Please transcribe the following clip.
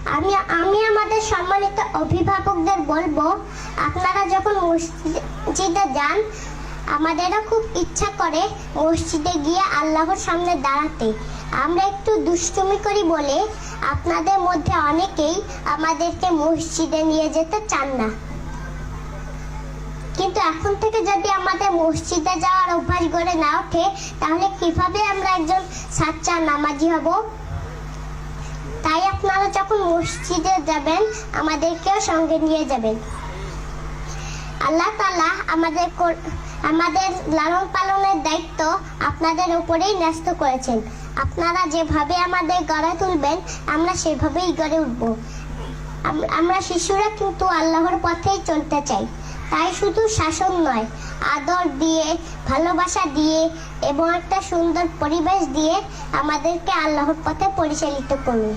আমি আমাদের সম্মানিত অভিভাবকদের বলবো, আপনারা যখন মসজিদে যান, আমাদেরও খুব ইচ্ছা করে মসজিদে গিয়ে আল্লাহর সামনে দাঁড়াতে। আমরা একটু দুষ্টুমি করি বলে আপনাদের মধ্যে অনেকেই আমাদেরকে মসজিদে নিয়ে যেতে চান না। কিন্তু এখন থেকে যদি আমাদের মসজিদে যাওয়ার অভ্যাস গড়ে না ওঠে, তাহলে কিভাবে আমরা একজন সাচ্চা নামাজি হব? তাই আপনারা যখন মসজিদে যাবেন, আমাদেরকেও সঙ্গে নিয়ে যাবেন। আল্লাহ তাআলা আমাদের লালন পালনের দায়িত্ব আপনাদের উপরেই ন্যস্ত করেছেন। আপনারা যেভাবে আমাদের গড়ে তুলবেন, আমরা সেভাবেই গড়ে উঠব। আমরা শিশুরা কিন্তু আল্লাহর পথেই চলতে চাই। তাই শুধু শাসন নয়, আদর দিয়ে, ভালোবাসা দিয়ে এবং একটা সুন্দর পরিবেশ দিয়ে আমাদেরকে আল্লাহর পথে পরিচালিত করুন।